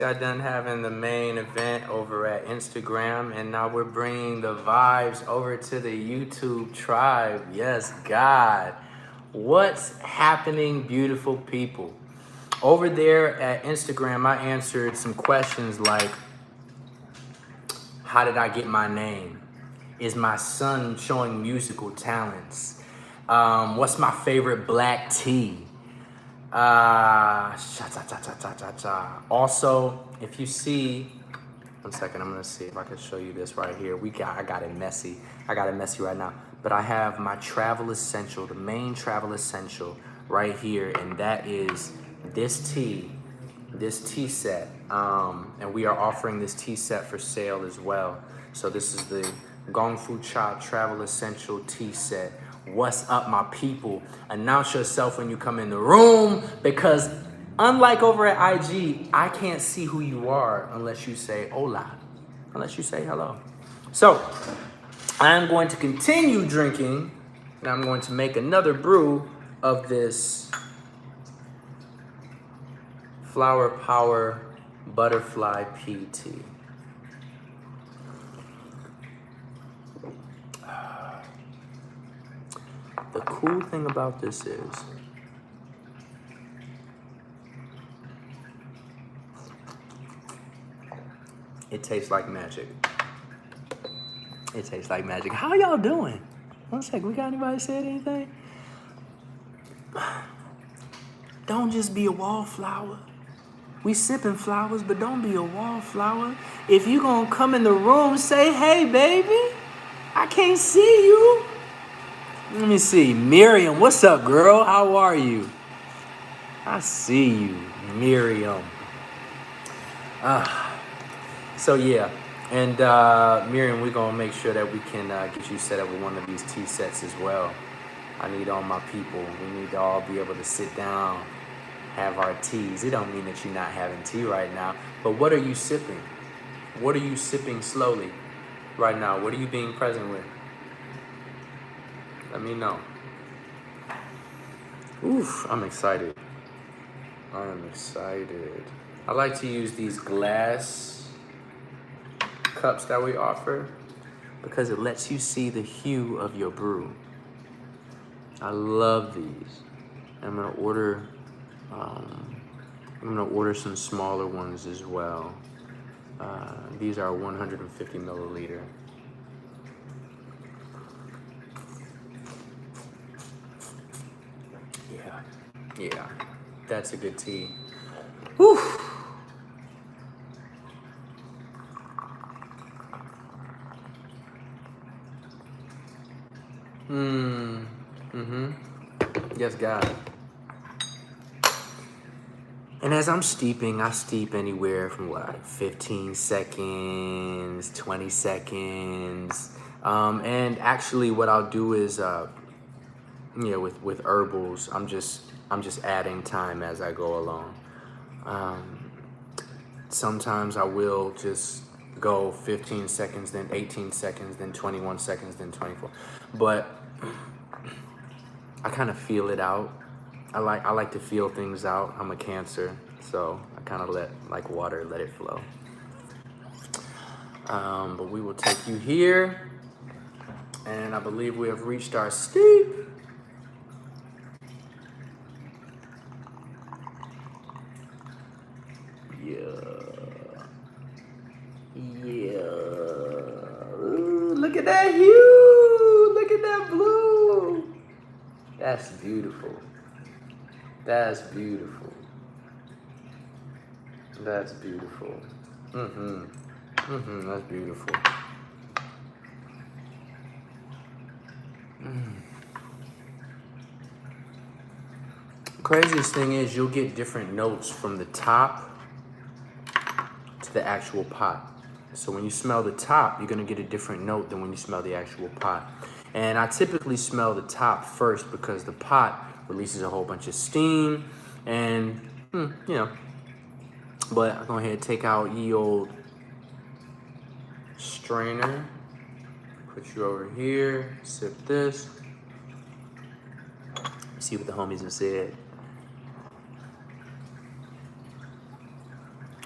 Got done having the main event over at Instagram, and now we're bringing the vibes over to the YouTube tribe. Yes, God. What's happening, beautiful people? Over there at Instagram, I answered some questions like, how did I get my name? Is my son showing musical talents? What's my favorite black tea? Also, if you see, one second, I'm gonna see if I can show you this right here. I got it messy. I got it messy right now. But I have my travel essential, the main travel essential right here, and that is this tea set. And we are offering this tea set for sale as well. So this is the Gong Fu Cha Travel Essential Tea Set. What's up, my people? Announce yourself when you come in the room, because unlike over at IG, I can't see who you are unless you say hola, unless you say hello. So I'm going to continue drinking, and I'm going to make another brew of this Flower Power Butterfly Pea Tea. The cool thing about this is it tastes like magic. It tastes like magic. How y'all doing? One sec, we got anybody said anything? Don't just be a wallflower. We sipping flowers, but don't be a wallflower. If you gonna come in the room, say, hey, baby, I can't see you. Let me see. Miriam, what's up, girl? How are you? I see you, Miriam. So yeah, and Miriam, we're gonna make sure that we can get you set up with one of these tea sets as well. I need all my people. We need to all be able to sit down, have our teas. It don't mean that you're not having tea right now, but what are you sipping? What are you sipping slowly right now? What are you being present with? Let me know. Oof, I'm excited. I am excited. I like to use these glass cups that we offer because it lets you see the hue of your brew. I love these. I'm gonna order some smaller ones as well. These are 150 milliliter. Yeah, that's a good tea. Whew. Yes, God. And as I'm steeping, I steep anywhere from like 15 seconds, 20 seconds. And actually what I'll do is, with herbals, I'm just adding time as I go along. Sometimes I will just go 15 seconds, then 18 seconds, then 21 seconds, then 24. But I kind of feel it out. I like to feel things out. I'm a Cancer, so I kind of like water, let it flow. But we will take you here, and I believe we have reached our steep. Ooh, look at that hue. Look at that blue. That's beautiful. That's beautiful. That's beautiful. That's beautiful. Craziest thing is you'll get different notes from the top to the actual pot. So when you smell the top, you're gonna get a different note than when you smell the actual pot. And I typically smell the top first because the pot releases a whole bunch of steam and, but I'm going ahead and take out ye old strainer. Put you over here, sip this. See what the homies have said.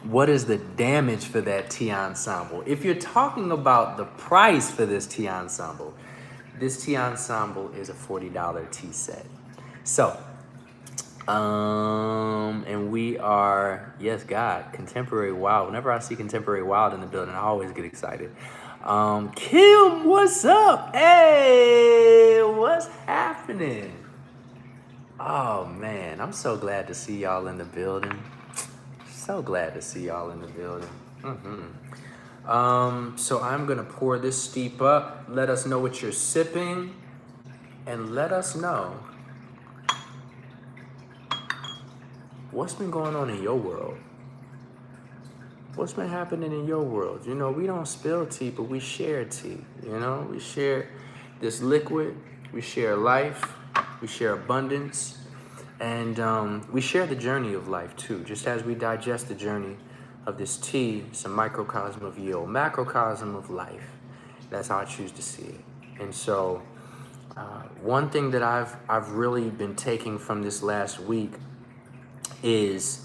what is the damage for that tea ensemble? If you're talking about the price for this tea ensemble is a $40 tea set. So, and we are, yes, God, Contemporary Wild. Whenever I see Contemporary Wild in the building, I always get excited. Kim, what's up? Hey, what's happening? Oh man, I'm so glad to see y'all in the building. So glad to see y'all in the building. So I'm gonna pour this steep up. Let us know what you're sipping, and let us know what's been going on in your world. What's been happening in your world? You know, we don't spill tea, but we share tea. You know, we share this liquid, we share life, we share abundance, and we share the journey of life too. Just as we digest the journey of this tea, it's a microcosm of yield, macrocosm of life. That's how I choose to see it. And so, one thing that I've really been taking from this last week is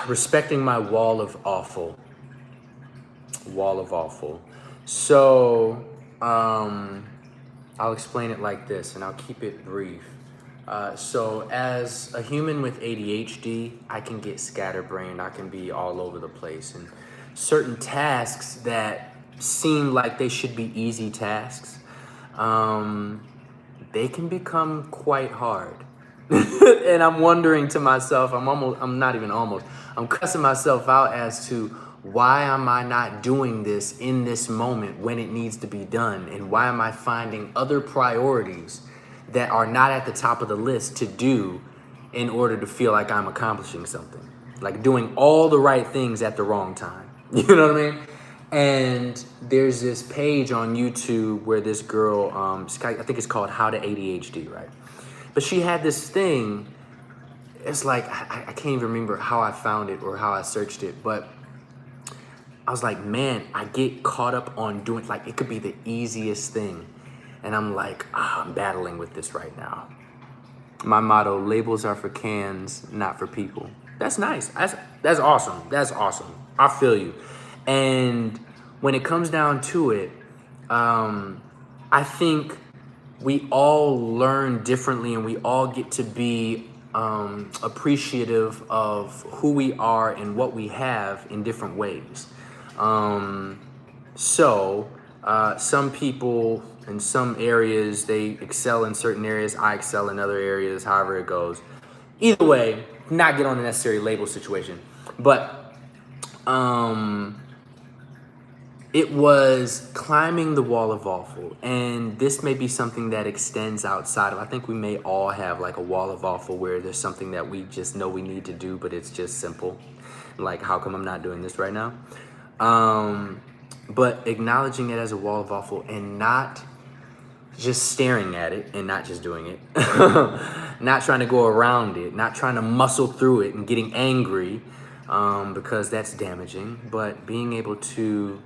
respecting my wall of awful. So, I'll explain it like this, and I'll keep it brief. So as a human with ADHD, I can get scatterbrained. I can be all over the place. And certain tasks that seem like they should be easy tasks, they can become quite hard. And I'm wondering to myself, I'm cussing myself out as to why am I not doing this in this moment when it needs to be done? And why am I finding other priorities that are not at the top of the list to do in order to feel like I'm accomplishing something? Like doing all the right things at the wrong time. You know what I mean? And there's this page on YouTube where this girl, I think it's called How to ADHD, right? But she had this thing, it's like, I can't even remember how I found it or how I searched it, but I was like, man, I get caught up on doing, like, it could be the easiest thing. And I'm like, I'm battling with this right now. My motto, labels are for cans, not for people. That's nice. That's awesome. That's awesome. I feel you. And when it comes down to it, I think we all learn differently, and we all get to be appreciative of who we are and what we have in different ways. Some people in some areas, they excel in certain areas. I excel in other areas, however it goes. Either way, not get on the necessary label situation. But it was climbing the wall of awful. And this may be something that extends outside of, I think we may all have like a wall of awful where there's something that we just know we need to do, but it's just simple. Like, how come I'm not doing this right now? But acknowledging it as a wall of awful and not just staring at it and not just doing it, not trying to go around it, not trying to muscle through it and getting angry, because that's damaging, but being able to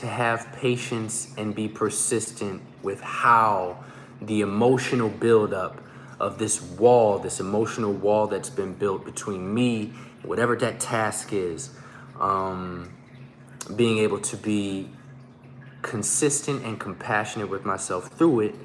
have patience and be persistent with how the emotional buildup of this emotional wall that's been built between me, whatever that task is, being able to be consistent and compassionate with myself through it,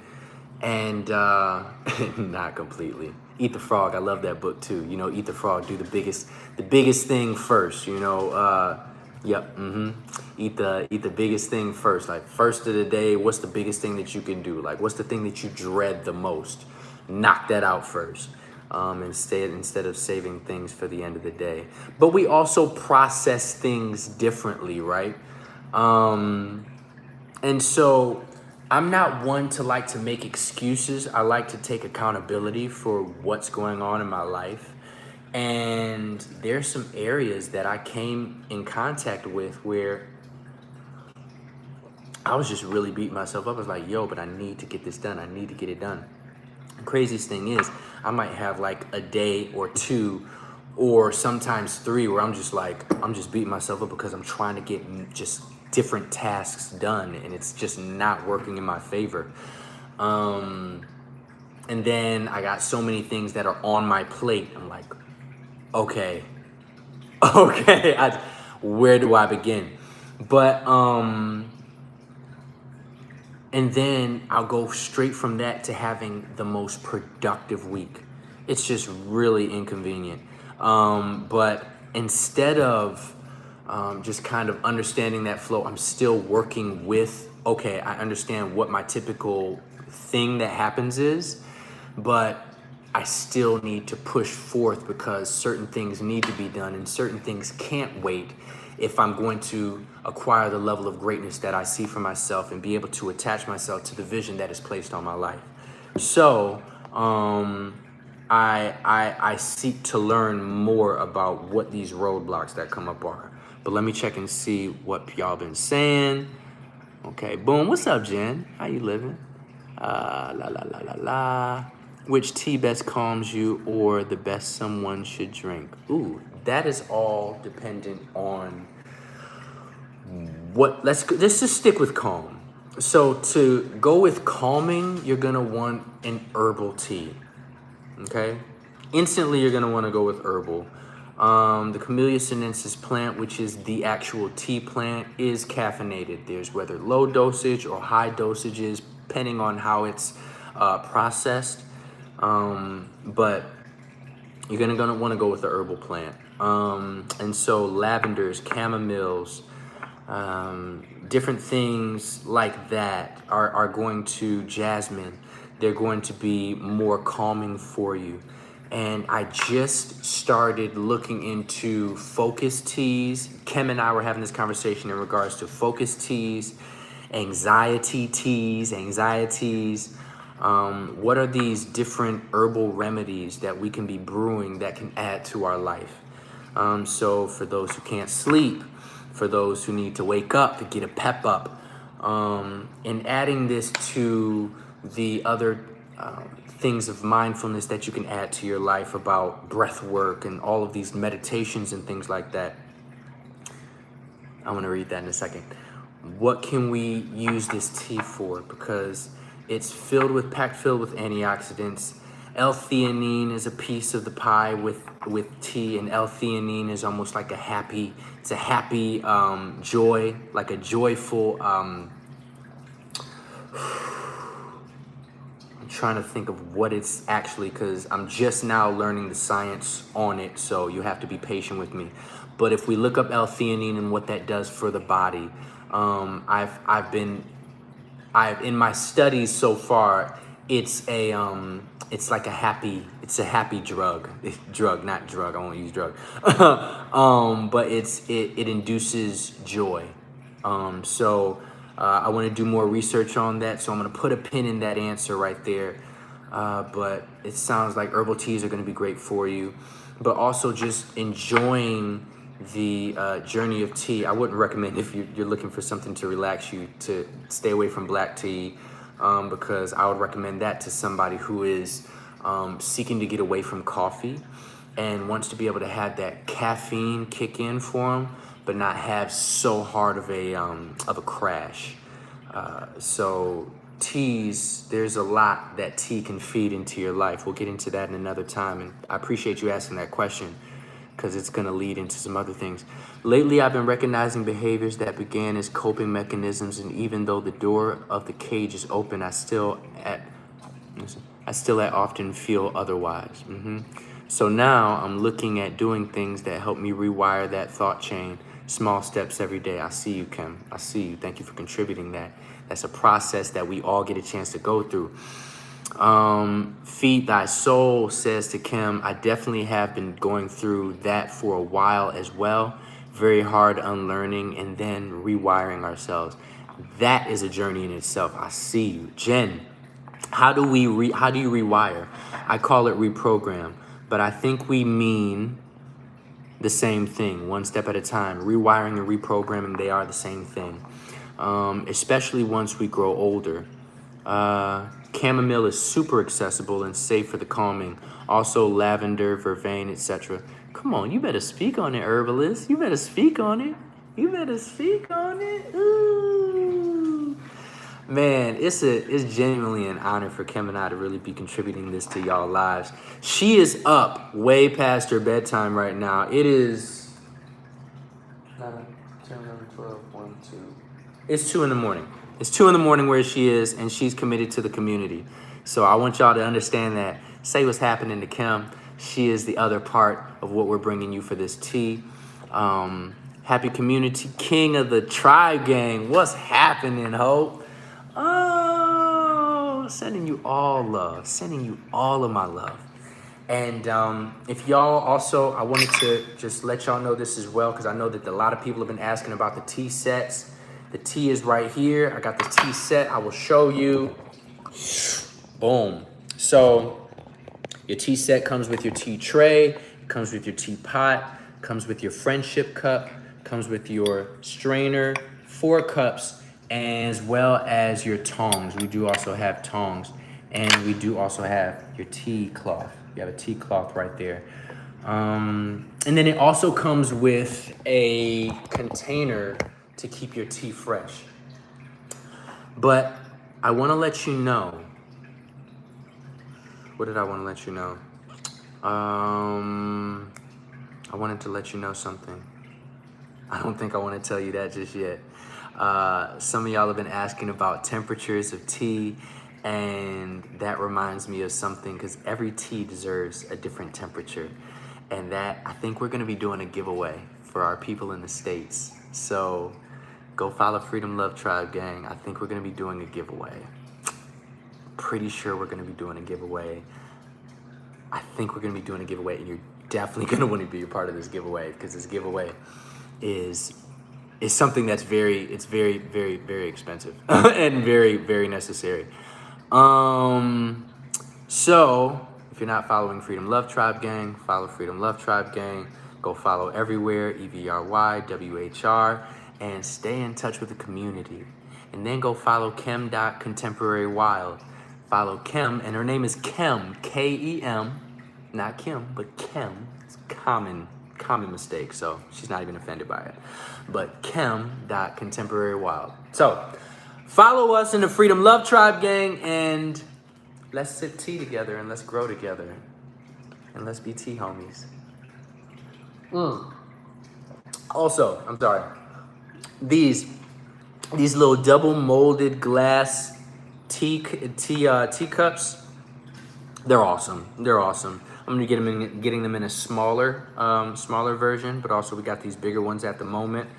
and not completely. Eat the Frog, I love that book too. You know, Eat the Frog, do the biggest thing first, you know. Eat the biggest thing first. Like, first of the day, what's the biggest thing that you can do? Like, what's the thing that you dread the most? Knock that out first. Instead of saving things for the end of the day. But we also process things differently, right? And so I'm not one to like to make excuses. I like to take accountability for what's going on in my life. And there's some areas that I came in contact with where I was just really beating myself up. I was like, yo, but I need to get this done. I need to get it done. The craziest thing is, I might have like a day or two or sometimes 3 where I'm just beating myself up because I'm trying to get just different tasks done, and it's just not working in my favor. And then I got so many things that are on my plate. I'm like, Okay. Okay. Where do I begin? But and then I'll go straight from that to having the most productive week. It's just really inconvenient. But instead of just kind of understanding that flow, I'm still working with, okay, I understand what my typical thing that happens is, but I still need to push forth because certain things need to be done and certain things can't wait if I'm going to acquire the level of greatness that I see for myself and be able to attach myself to the vision that is placed on my life. So I seek to learn more about what these roadblocks that come up are. But let me check and see what y'all been saying. Okay, boom. What's up, Jen? How you living? La la la la la. Which tea best calms you, or the best someone should drink? Ooh, that is all dependent on what. Let's just stick with calm. So to go with calming, you're gonna want an herbal tea. Okay, instantly you're gonna want to go with herbal. The Camellia sinensis plant, which is the actual tea plant, is caffeinated. There's whether low dosage or high dosages, depending on how it's processed. But you're gonna want to go with the herbal plant. And so lavenders, chamomiles, different things like that are going to, jasmine, they're going to be more calming for you. And I just started looking into focus teas. Kim and I were having this conversation in regards to focus teas, anxieties. What are these different herbal remedies that we can be brewing that can add to our life? So for those who can't sleep, for those who need to wake up to get a pep up, and adding this to the other things of mindfulness that you can add to your life about breath work and all of these meditations and things like that. I'm going to read that in a second. What can we use this tea for? Because it's packed filled with antioxidants. L-theanine is a piece of the pie with tea, and L-theanine is almost like a happy joy, like a joyful, I'm trying to think of what it's actually, because I'm just now learning the science on it, so you have to be patient with me. But if we look up L-theanine and what that does for the body, I've in my studies so far, it's like a happy drug. Drug, not drug. I won't use drug. But it induces joy. So I want to do more research on that. So I'm going to put a pin in that answer right there. But it sounds like herbal teas are going to be great for you. But also just enjoying the journey of tea. I wouldn't recommend, if you're looking for something to relax you, to stay away from black tea, because I would recommend that to somebody who is seeking to get away from coffee and wants to be able to have that caffeine kick in for them, but not have so hard of a crash. So teas, there's a lot that tea can feed into your life. We'll get into that in another time, and I appreciate you asking that question, because it's going to lead into some other things. Lately, I've been recognizing behaviors that began as coping mechanisms, and even though the door of the cage is open, I still often feel otherwise. So now I'm looking at doing things that help me rewire that thought chain. Small steps every day. I see you, Kim. I see you. Thank you for contributing that. That's a process that we all get a chance to go through. Feed Thy Soul says to Kim, I definitely have been going through that for a while as well. Very hard unlearning and then rewiring ourselves. That is a journey in itself. I see you. Jen, how do you rewire? I call it reprogram, but I think we mean the same thing, one step at a time. Rewiring and reprogramming, they are the same thing, especially once we grow older. Chamomile is super accessible and safe for the calming. Also lavender, vervain, etc. Come on, you better speak on it, herbalist. You better speak on it. Ooh. Man, it's genuinely an honor for Kim and I to really be contributing this to y'all lives. She is up way past her bedtime right now. It is 9, 10, 11, 12, 1, 2. It's 2 in the morning. It's 2 in the morning where she is, and she's committed to the community. So I want y'all to understand that. Say what's happening to Kim. She is the other part of what we're bringing you for this tea. Happy Community King of the Tribe Gang. What's happening, Hope? Oh, sending you all love. Sending you all of my love. And if y'all also, I wanted to just let y'all know this as well, because I know that a lot of people have been asking about the tea sets. The tea is right here. I got the tea set. I will show you. Boom. So your tea set comes with your tea tray, comes with your teapot, comes with your friendship cup, comes with your strainer, 4 cups, as well as your tongs. We do also have tongs, and we do also have your tea cloth. You have a tea cloth right there. And then it also comes with a container to keep your tea fresh. But I want to let you know. What did I want to let you know? I wanted to let you know something. I don't think I want to tell you that just yet. Some of y'all have been asking about temperatures of tea, and that reminds me of something, because every tea deserves a different temperature. And that, I think we're going to be doing a giveaway for our people in the States. So go follow Freedom Love Tribe Gang. I think we're going to be doing a giveaway. Pretty sure we're going to be doing a giveaway. I think we're going to be doing a giveaway, and you're definitely going to want to be a part of this giveaway, because this giveaway is something that's very, very, very expensive and very, very necessary. So if you're not following Freedom Love Tribe Gang, follow Freedom Love Tribe Gang. Go follow everywhere, EVRYWHR, and stay in touch with the community. And then go follow Chem.ContemporaryWild. Follow Kim, and her name is Kim, K-E-M, not Kim, but Kim. It's a common mistake, so she's not even offended by it. But Chem.ContemporaryWild. So follow us in the Freedom Love Tribe Gang, and let's sip tea together, and let's grow together, and let's be tea homies. Also, I'm sorry. These little double molded glass teacups, they're awesome. They're awesome. I'm gonna getting them in a smaller version, but also we got these bigger ones at the moment.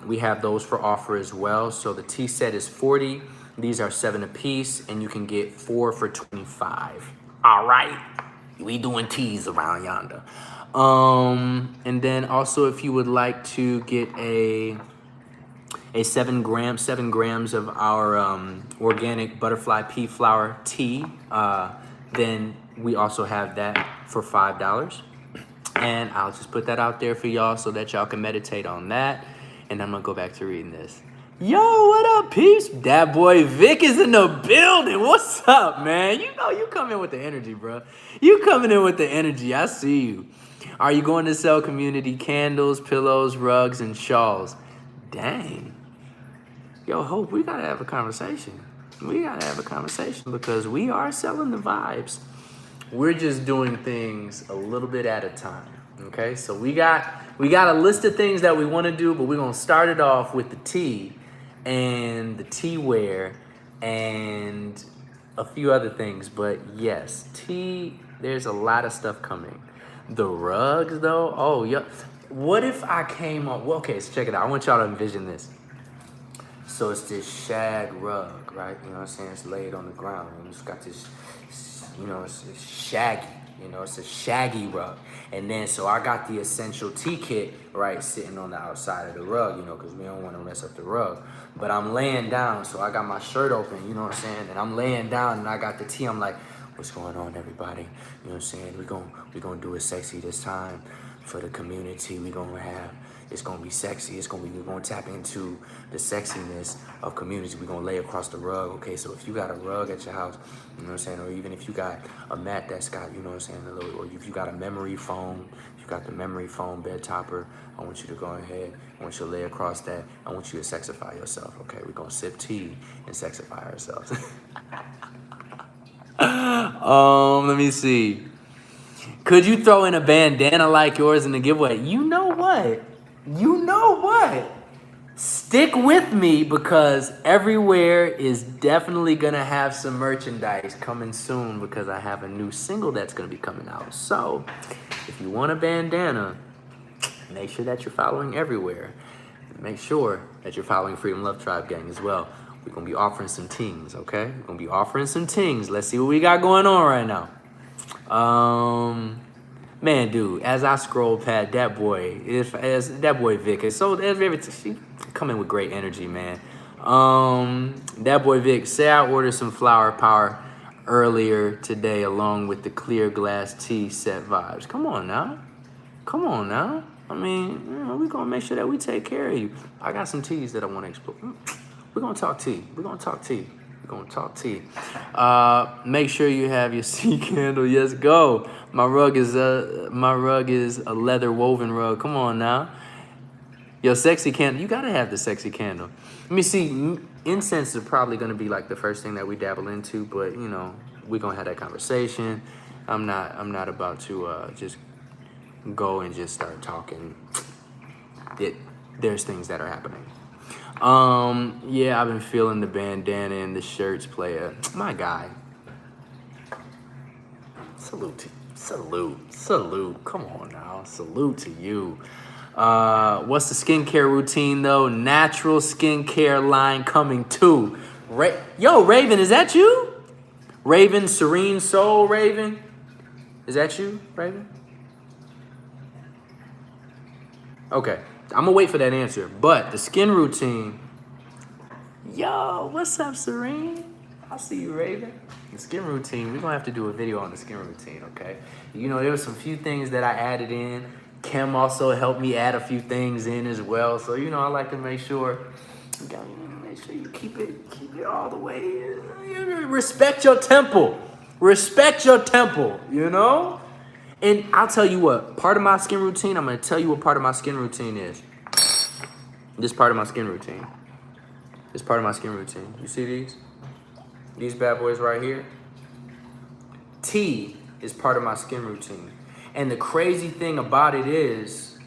We have those for offer as well. So the tea set is $40. These are 7 a piece, and you can get 4 for $25. All right, we doing teas around yonder. And then also, if you would like to get a 7 grams of our organic butterfly pea flower tea, then we also have that for $5. And I'll just put that out there for y'all so that y'all can meditate on that. And I'm gonna go back to reading this. Yo, what up, peeps? That boy Vic is in the building. What's up, man? You know you come in with the energy, bro. You coming in with the energy. I see you. Are you going to sell community candles, pillows, rugs, and shawls? Dang. Yo, Hope, we gotta have a conversation. We gotta have a conversation, because we are selling the vibes. We're just doing things a little bit at a time. Okay, so we got a list of things that we want to do, but we're gonna start it off with the tea and the teaware and a few other things. But yes, tea, there's a lot of stuff coming. The rugs though, oh yeah. What if I came up, well, okay, so check it out. I want y'all to envision this. So it's this shag rug, right? You know what I'm saying? It's laid on the ground, and it's got this, you know, it's shaggy. You know, it's a shaggy rug. And then, so I got the essential tea kit, right, sitting on the outside of the rug, you know, because we don't want to mess up the rug. But I'm laying down, so I got my shirt open, you know what I'm saying? And I'm laying down, and I got the tea. I'm like, what's going on, everybody? You know what I'm saying? We're gonna do it sexy this time. for the community. It's gonna be sexy. We're gonna tap into the sexiness of community. We're gonna lay across the rug. Okay, so if you got a rug at your house, you know what I'm saying, or even if you got a mat that's got, you know what I'm saying, or if you got a memory foam, if you got the memory foam bed topper, I want you to go ahead. I want you to lay across that. I want you to sexify yourself. Okay, we're gonna sip tea and sexify ourselves. Let me see. Could you throw in a bandana like yours in the giveaway? You know what? Stick with me because everywhere is definitely gonna have some merchandise coming soon because I have a new single that's gonna be coming out. So if you want a bandana, make sure that you're following everywhere. Make sure that you're following Freedom Love Tribe Gang as well. We're gonna be offering some tings, okay? We're gonna be offering some tings. Let's see what we got going on right now. Man, dude, as I scroll past that boy, that boy Vic, she coming with great energy, man. That boy Vic, say I ordered some flower power earlier today along with the clear glass tea set vibes. Come on now. I mean, you know, we're gonna make sure that we take care of you. I got some teas that I wanna explore. We're gonna talk tea. Make sure you have your sea candle. Yes, go. My rug is a leather woven rug. Come on now. Your sexy candle. You gotta have the sexy candle. Let me see. Incense is probably gonna be like the first thing that we dabble into, but you know, we're gonna have that conversation. I'm not about to just go and just start talking. There's things that are happening. Yeah, I've been feeling the bandana and the shirts, player. My guy. Salute. Come on now. Salute to you. What's the skincare routine though? Natural skincare line coming too. Yo, Raven, is that you? Raven, Serene Soul, Raven? Is that you, Raven? Okay. I'm gonna wait for that answer. But the skin routine, yo, what's up, Serene? I see you, Raven. The skin routine, we're gonna have to do a video on the skin routine, okay? You know, there were some few things that I added in. Kim also helped me add a few things in as well. So, you know, I like to make sure you keep it all the way. Respect your temple, you know? And I'll tell you what, part of my skin routine, I'm gonna tell you what part of my skin routine is. This part of my skin routine. You see these? These bad boys right here? Tea is part of my skin routine. And the crazy thing about it is,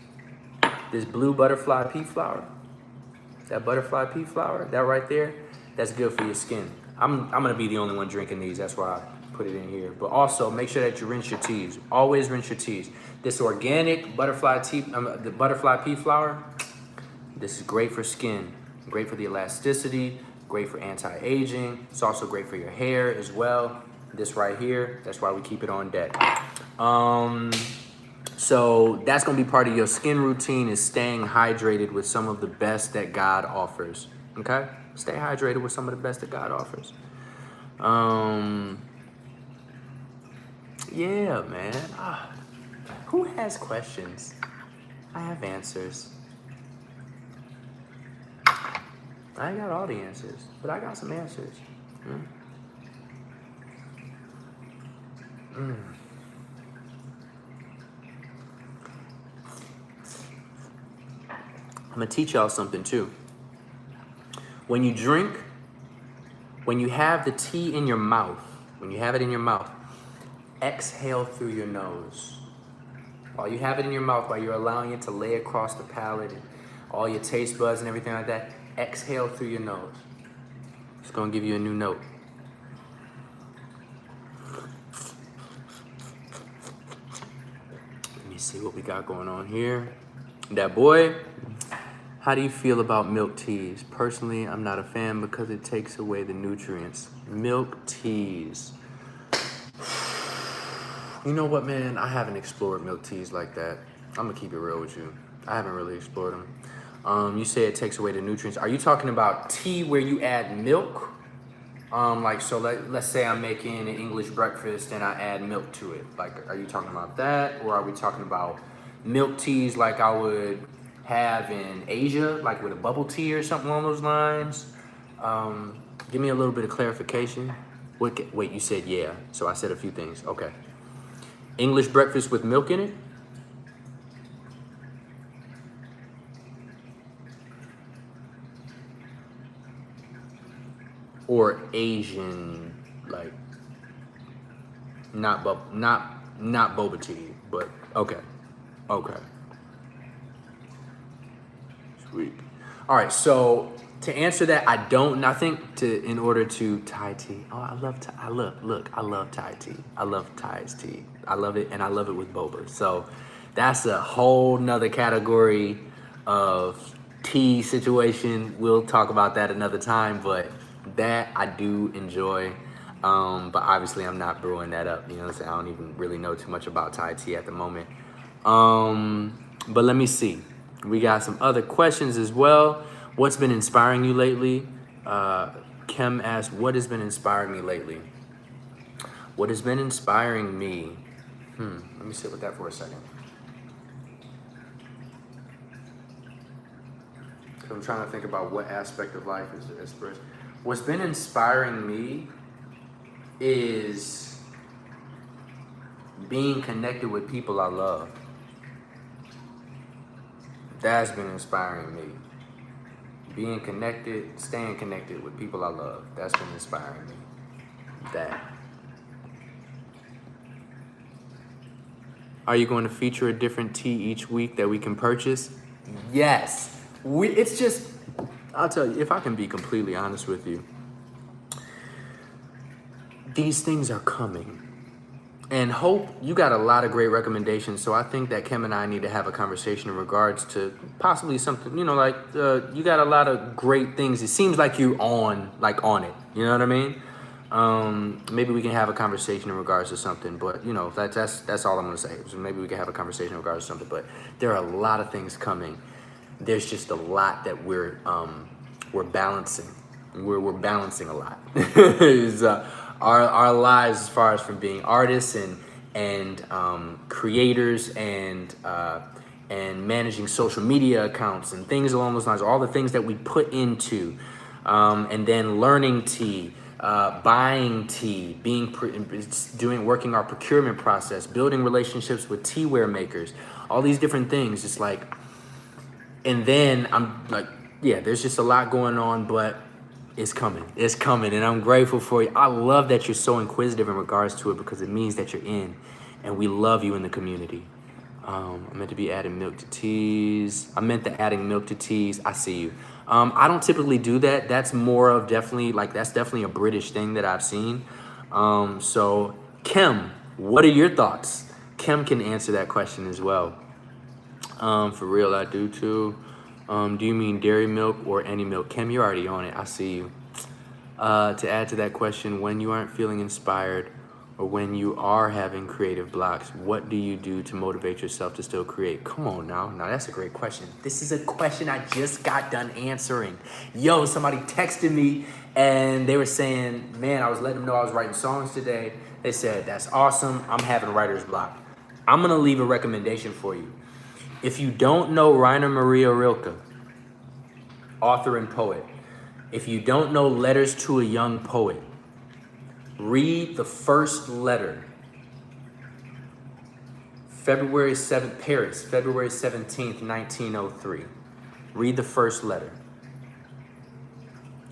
this blue butterfly pea flower, that right there, that's good for your skin. I'm gonna be the only one drinking these, that's why I put it in here. But also, make sure that you rinse your teas. Always rinse your teas. This organic butterfly tea, the butterfly pea flower, this is great for skin, great for the elasticity, great for anti-aging. It's also great for your hair as well. This right here, that's why we keep it on deck. So that's gonna be part of your skin routine, is staying hydrated with some of the best that God offers, okay? Stay hydrated with some of the best that God offers. Yeah, man. Who has questions? I have answers. I ain't got all the answers, but I got some answers. I'm gonna teach y'all something too. When you drink, when you have the tea in your mouth, exhale through your nose. While you have it in your mouth, while you're allowing it to lay across the palate and all your taste buds and everything like that, exhale through your nose. It's gonna give you a new note. Let me see what we got going on here. That boy, how do you feel about milk teas? Personally, I'm not a fan because it takes away the nutrients. Milk teas. You know what, man? I haven't explored milk teas like that. I'm gonna keep it real with you. I haven't really explored them. You say it takes away the nutrients. Are you talking about tea where you add milk? Let's say I'm making an English breakfast and I add milk to it. Like, are you talking about that? Or are we talking about milk teas like I would have in Asia, like with a bubble tea or something along those lines. Give me a little bit of clarification. Wait, you said yeah, so I said a few things. Okay. English breakfast with milk in it? Or Asian, like not boba tea, but okay. Okay. Sweet. All right, so to answer that, I think in order to Thai tea. Oh, I love Thai. Look, I love Thai tea. I love Thai's tea. I love it, and I love it with boba. So that's a whole nother category of tea situation. We'll talk about that another time, but that I do enjoy. But obviously I'm not brewing that up. You know what I'm saying? I don't even really know too much about Thai tea at the moment. But let me see. We got some other questions as well. What's been inspiring you lately? Kim asked, what has been inspiring me lately? What has been inspiring me? Let me sit with that for a second. I'm trying to think about what aspect of life is inspiration. What's been inspiring me is being connected with people I love. That's been inspiring me. Being connected, staying connected with people I love. That's been inspiring me. That. Are you going to feature a different tea each week that we can purchase? Yes. It's just, I'll tell you, if I can be completely honest with you, these things are coming. And Hope, you got a lot of great recommendations, so I think that Kim and I need to have a conversation in regards to possibly something, you got a lot of great things. It seems like you on it, you know what I mean? Maybe we can have a conversation in regards to something, but that's all I'm gonna say. So maybe we can have a conversation in regards to something, but there are a lot of things coming. There's just a lot that we're balancing. We're balancing a lot. Our lives, as far as from being artists and creators and managing social media accounts and things along those lines, all the things that we put into, and then learning tea, buying tea, working our procurement process, building relationships with teaware makers, all these different things. It's like, and then I'm like, yeah, there's just a lot going on, but it's coming, and I'm grateful for you. I love that you're so inquisitive in regards to it because it means that you're in, and we love you in the community. I meant to be adding milk to teas. Adding milk to teas. I see you. I don't typically do that. That's more of that's definitely a British thing that I've seen. So Kim, what are your thoughts? Kim can answer that question as well. For real, I do too. Do you mean dairy milk or any milk? Kim, you're already on it. I see you. To add to that question, when you aren't feeling inspired or when you are having creative blocks, what do you do to motivate yourself to still create? Come on now. Now, that's a great question. This is a question I just got done answering. Yo, somebody texted me and they were saying, man, I was letting them know I was writing songs today. They said, that's awesome. I'm having writer's block. I'm going to leave a recommendation for you. If you don't know Rainer Maria Rilke, author and poet, if you don't know Letters to a Young Poet, read the first letter. February 7th, Paris, February 17th, 1903. Read the first letter.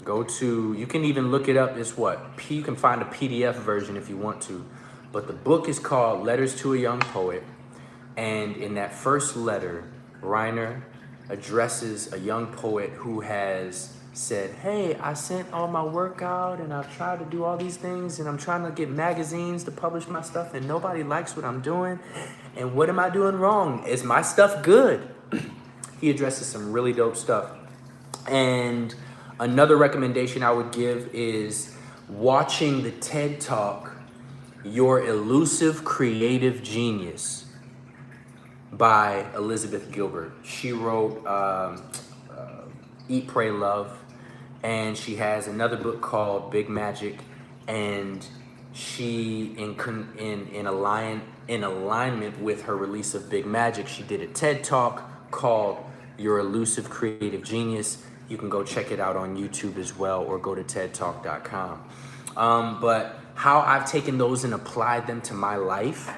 You can even look it up. You can find a PDF version if you want to. But the book is called Letters to a Young Poet. And in that first letter, Rainer addresses a young poet who has said, hey, I sent all my work out and I've tried to do all these things and I'm trying to get magazines to publish my stuff and nobody likes what I'm doing. And what am I doing wrong? Is my stuff good? He addresses some really dope stuff. And another recommendation I would give is watching the TED Talk, Your Elusive Creative Genius, by Elizabeth Gilbert. She wrote Eat, Pray, Love, and she has another book called Big Magic, and she in alignment with her release of Big Magic, she did a TED Talk called Your Elusive Creative Genius. You can go check it out on YouTube as well, or go to tedtalk.com. But how I've taken those and applied them to my life,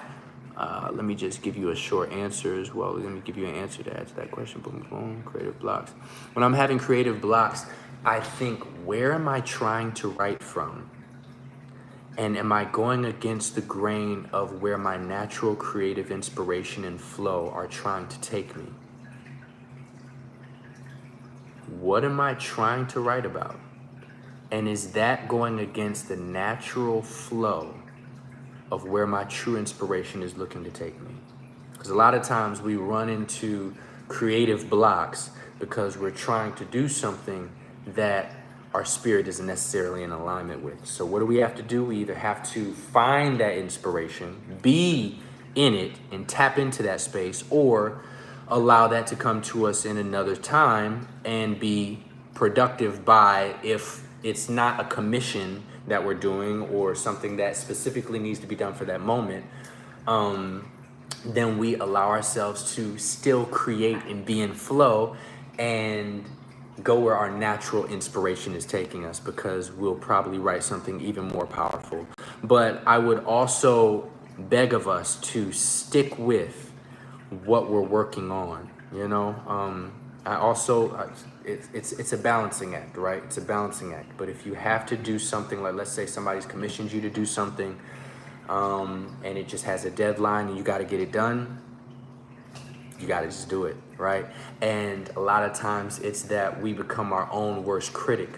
let me just give you a short answer as well. Let me give you an answer to add to that question. Boom, boom, creative blocks. When I'm having creative blocks, I think, where am I trying to write from? And am I going against the grain of where my natural creative inspiration and flow are trying to take me? What am I trying to write about? And is that going against the natural flow of where my true inspiration is looking to take me? Because a lot of times we run into creative blocks because we're trying to do something that our spirit isn't necessarily in alignment with. So what do we have to do? We either have to find that inspiration, be in it, and tap into that space, or allow that to come to us in another time and be productive by, if it's not a commission that we're doing or something that specifically needs to be done for that moment, then we allow ourselves to still create and be in flow and go where our natural inspiration is taking us, because we'll probably write something even more powerful. But I would also beg of us to stick with what we're working on, you know? It's a balancing act, right? It's a balancing act. But if you have to do something, like let's say somebody's commissioned you to do something, and it just has a deadline and you got to get it done, you got to just do it, right? And a lot of times it's that we become our own worst critic.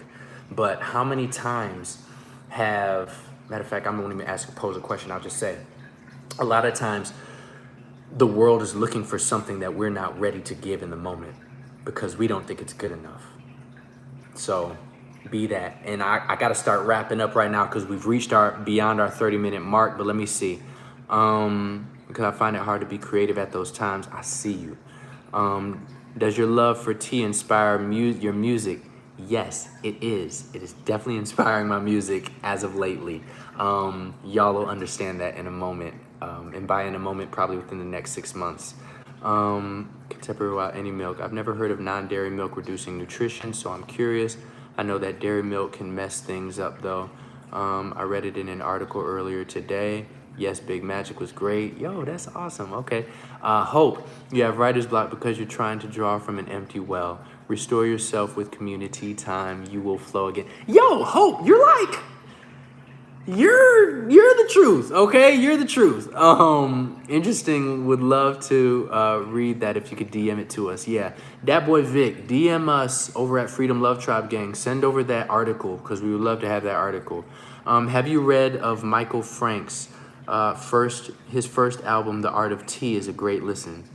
But how many times matter of fact, I'm going to even pose a question. I'll just say, a lot of times the world is looking for something that we're not ready to give in the moment because we don't think it's good enough. So be that. And I got to start wrapping up right now because we've reached beyond our 30-minute mark. But let me see. Because I find it hard to be creative at those times. I see you. Does your love for tea inspire your music? Yes, it is. It is definitely inspiring my music as of lately. Y'all will understand that in a moment. And by in a moment, probably within the next 6 months. Contemporary without any milk. I've never heard of non-dairy milk reducing nutrition, so I'm curious. I know that dairy milk can mess things up though. I read it in an article earlier today. Yes, Big Magic was great. Yo, that's awesome. Okay. Hope, you have writer's block because you're trying to draw from an empty well. Restore yourself with community time. You will flow again. Yo, Hope, you're the truth, okay? You're the truth. Interesting. Would love to read that if you could DM it to us. Yeah. Dat boy Vic, DM us over at Freedom Love Tribe Gang. Send over that article because we would love to have that article. Have you read of Michael Frank's his first album, The Art of Tea, is a great listen.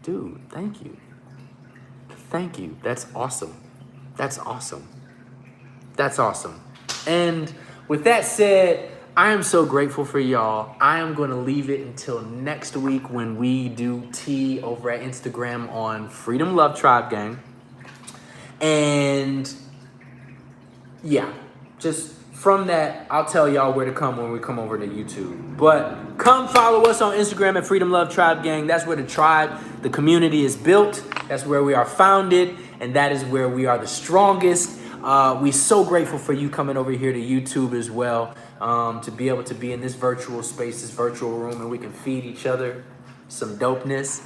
Dude, thank you. Thank you. That's awesome. That's awesome. That's awesome. And with that said, I am so grateful for y'all. I am going to leave it until next week when we do tea over at Instagram on Freedom Love Tribe Gang. And yeah, just from that, I'll tell y'all where to come when we come over to YouTube. But come follow us on Instagram at Freedom Love Tribe Gang. That's where the tribe, the community is built. That's where we are founded. And that is where we are the strongest. We're so grateful for you coming over here to YouTube as well, to be able to be in this virtual space, this virtual room, and we can feed each other some dopeness.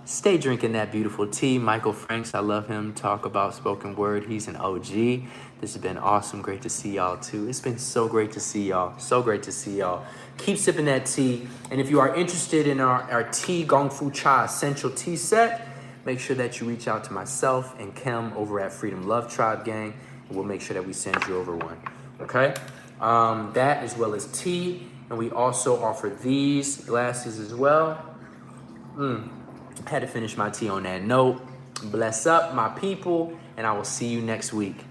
Stay drinking that beautiful tea. Michael Franks, I love him. Talk about spoken word. He's an OG. This has been awesome. Great to see y'all too. It's been so great to see y'all. So great to see y'all. Keep sipping that tea. And if you are interested in our tea Gong Fu Cha essential tea set, make sure that you reach out to myself and Kim over at Freedom Love Tribe Gang. And we'll make sure that we send you over one. Okay? That as well as tea. And we also offer these glasses as well. Had to finish my tea on that note. Bless up, my people, and I will see you next week.